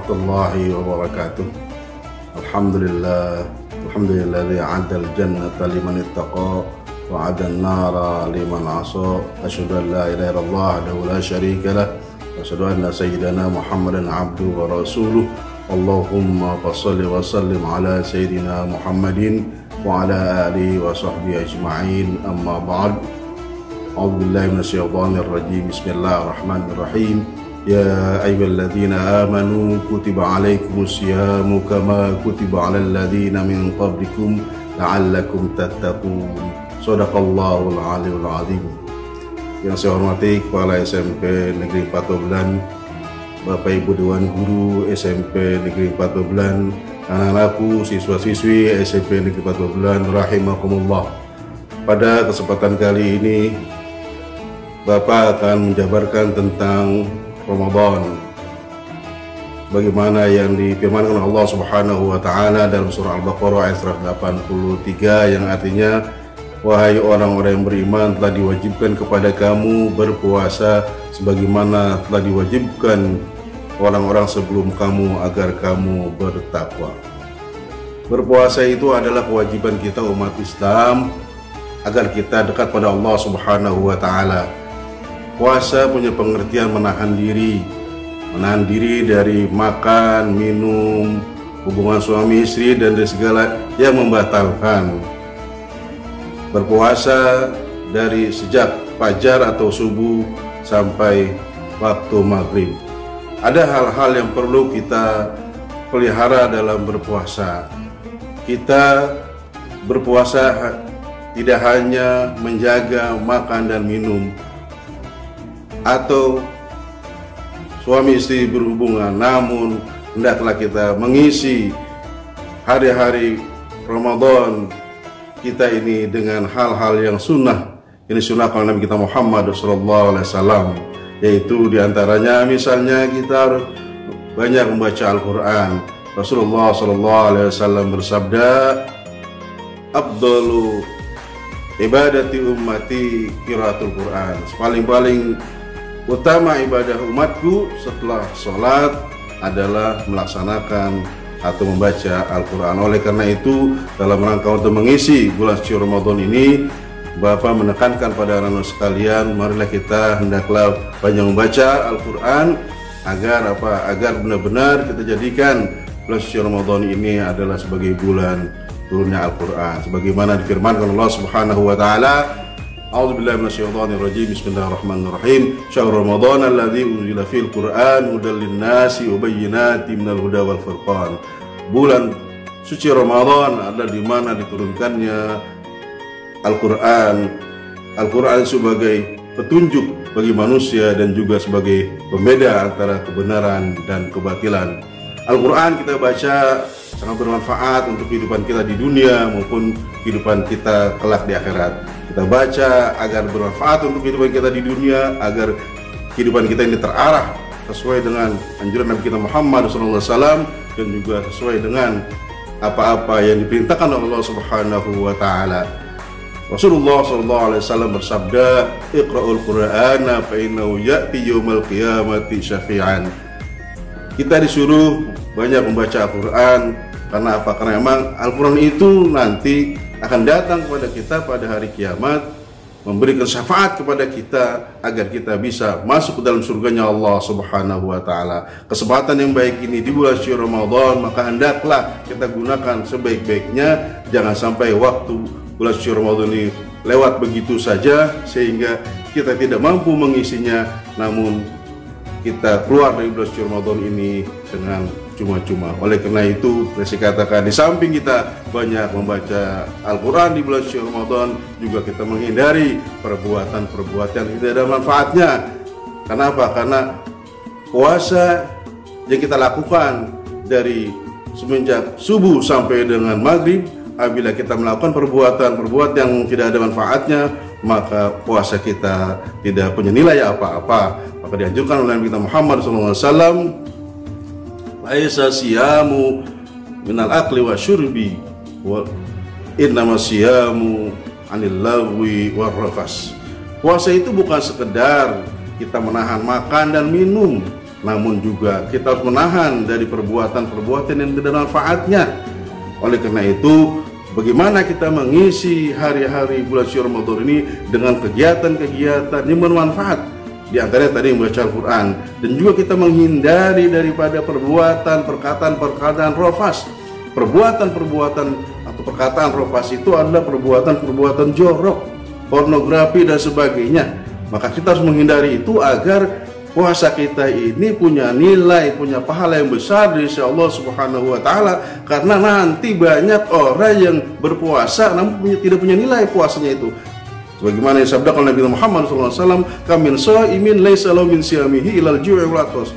warahmatullahi wabarakatuh. Alhamdulilladzi 'adal jannata liman ittaqa wa 'adan nara liman 'asa. Asyhadu an la ilaha illallah wahdahu la syarika lah wa asyhadu anna sayyidana Muhammadan 'abduhu wa rasuluh. Allahumma shalli wa sallim ala sayyidina Muhammadin wa ala alihi wa sahbihi ajma'in. Amma ba'd. A'udzu billahi minasyaitonir rajim. Bismillahirrahmanirrahim. Ya ayyuhalladzina amanu kutiba alaikumus syiyamu kama kutiba alal ladzina min qablikum la'allakum tattaqun. Shadaqallahul aliyul azim. Yang saya hormati Kepala SMP Negeri Patobelan, Bapak Ibu Dewan Guru SMP Negeri Patobelan, anak-anakku, siswa-siswi SMP Negeri Patobelan rahimakumullah. Pada kesempatan kali ini Bapak akan menjabarkan tentang Ramadan bagaimana yang difirmankan Allah Subhanahu wa taala dalam surah Al-Baqarah ayat 183 yang artinya, wahai orang-orang yang beriman, telah diwajibkan kepada kamu berpuasa sebagaimana telah diwajibkan orang-orang sebelum kamu agar kamu bertakwa. Berpuasa itu adalah kewajiban kita umat Islam agar kita dekat pada Allah Subhanahu wa taala. Puasa punya pengertian menahan diri dari makan, minum, hubungan suami istri dan dari segala yang membatalkan. Berpuasa dari sejak fajar atau subuh sampai waktu maghrib. Ada hal-hal yang perlu kita pelihara dalam berpuasa. Kita berpuasa tidak hanya menjaga makan dan minum atau suami istri berhubungan, namun hendaklah kita mengisi hari-hari Ramadan kita ini dengan hal-hal yang sunnah, ini sunnah kalau Nabi kita Muhammad SAW, yaitu diantaranya misalnya kita harus banyak membaca Al-Quran. Rasulullah SAW bersabda, "Afdalu ibadati ummati qiraatul Quran." Paling-paling utama ibadah umatku setelah sholat adalah melaksanakan atau membaca Al-Quran. Oleh karena itu, dalam rangka untuk mengisi bulan suci Ramadan ini, Bapak menekankan pada anak-anak sekalian, marilah kita hendaklah banyak membaca Al-Quran agar apa? Agar benar-benar kita jadikan bulan suci Ramadan ini adalah sebagai bulan turunnya Al-Quran. Sebagaimana difirmankan Allah Subhanahu wa taala, A'udzu billahi minasyaitonir rajim. Bismillahirrahmanirrahim. Syahrul Ramadan alladzi unzila fil Qur'an hudal linnasi wa bayyinatin minal huda wal furqan. Bulan suci Ramadan adalah di mana diturunkannya Al-Qur'an. Al-Qur'an sebagai petunjuk bagi manusia dan juga sebagai pembeda antara kebenaran dan kebatilan. Al-Qur'an kita baca sangat bermanfaat untuk kehidupan kita di dunia maupun kehidupan kita kelak di akhirat. Kita baca agar bermanfaat untuk kehidupan kita di dunia, agar kehidupan kita ini terarah sesuai dengan anjuran Nabi kita Muhammad SAW dan juga sesuai dengan apa-apa yang diperintahkan oleh Allah Subhanahu wa taala. Rasulullah SAW bersabda, "Iqra'ul Qur'ana fa innahu ya'ti yaumal qiyamati syafi'an." Kita disuruh banyak membaca Al-Quran. Karena apa? Karena memang Al-Quran itu nanti akan datang kepada kita pada hari kiamat, memberikan syafaat kepada kita agar kita bisa masuk ke dalam surganya Allah Subhanahu wa taala. Kesempatan yang baik ini di bulan suci Ramadan, maka hendaklah kita gunakan sebaik-baiknya. Jangan sampai waktu bulan suci Ramadan ini lewat begitu saja sehingga kita tidak mampu mengisinya, namun kita keluar dari bulan suci Ramadan ini dengan cuma-cuma. Oleh karena itu, saya katakan di samping kita banyak membaca Al-Quran di bulan suci Ramadan, juga kita menghindari perbuatan-perbuatan yang tidak ada manfaatnya. Kenapa? Karena puasa yang kita lakukan dari semenjak subuh sampai dengan maghrib, apabila kita melakukan perbuatan-perbuatan yang tidak ada manfaatnya, maka puasa kita tidak punya nilai apa-apa. Maka dianjurkan oleh Nabi kita Muhammad SAW, "Laisa siyamu minal akli wa syurbi wa innama siyamu anil lagwi war rafas." Puasa itu bukan sekedar kita menahan makan dan minum, namun juga kita harus menahan dari perbuatan-perbuatan yang tidak ada manfaatnya. Oleh karena itu, bagaimana kita mengisi hari-hari bulan suci Ramadan ini dengan kegiatan-kegiatan yang bermanfaat. Di antaranya tadi membaca Al-Quran, dan juga kita menghindari daripada perbuatan, perkataan rofas. Perbuatan-perbuatan atau perkataan rofas itu adalah perbuatan-perbuatan jorok, pornografi dan sebagainya. Maka kita harus menghindari itu agar puasa kita ini punya nilai, punya pahala yang besar dari Allah Subhanahu wa taala, karena nanti banyak orang yang berpuasa namun tidak punya nilai puasanya itu. Sebagaimana yang disabdakan Nabi Muhammad SAW, "Kamin shaimin laisa lahu min siyamihi ilal ju'i wal athas."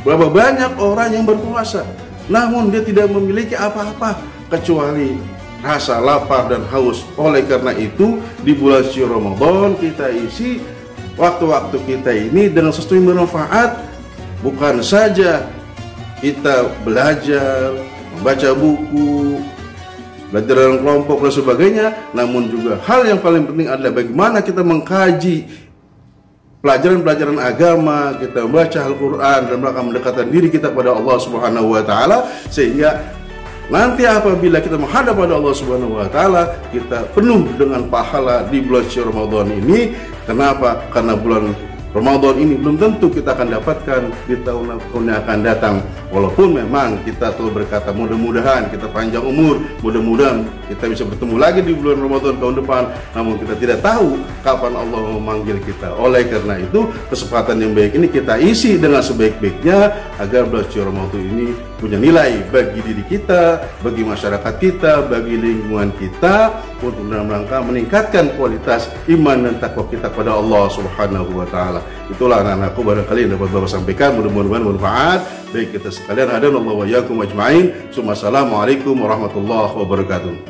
Berapa banyak orang yang berpuasa namun dia tidak memiliki apa-apa kecuali rasa lapar dan haus. Oleh karena itu, di bulan suci Ramadan kita isi waktu-waktu kita ini dengan sesuatu yang bermanfaat. Bukan saja kita belajar, membaca buku, belajar dalam kelompok dan sebagainya, namun juga hal yang paling penting adalah bagaimana kita mengkaji pelajaran-pelajaran agama, kita membaca Al-Quran dan rangka mendekatkan diri kita kepada Allah Subhanahu wa taala, sehingga nanti apabila kita menghadap pada Allah Subhanahu wa taala, kita penuh dengan pahala di bulan suci Ramadan ini. Kenapa? Karena bulan Ramadan ini belum tentu kita akan dapatkan di tahun-tahun yang akan datang. Walaupun memang kita selalu berkata mudah-mudahan kita panjang umur, mudah-mudahan kita bisa bertemu lagi di bulan Ramadan tahun depan, namun kita tidak tahu kapan Allah memanggil kita. Oleh karena itu, kesempatan yang baik ini kita isi dengan sebaik-baiknya agar bulan suci Ramadan ini punya nilai bagi diri kita, bagi masyarakat kita, bagi lingkungan kita, untuk dalam rangka meningkatkan kualitas iman dan takwa kita kepada Allah Subhanahu wa taala. Itulah anak-anakku barangkali yang dapat Bapak sampaikan, mudah-mudahan bermanfaat bagi kita sekalian. Hadanallahu wa iyyakum ajmain. Assalamualaikum warahmatullahi wabarakatuh.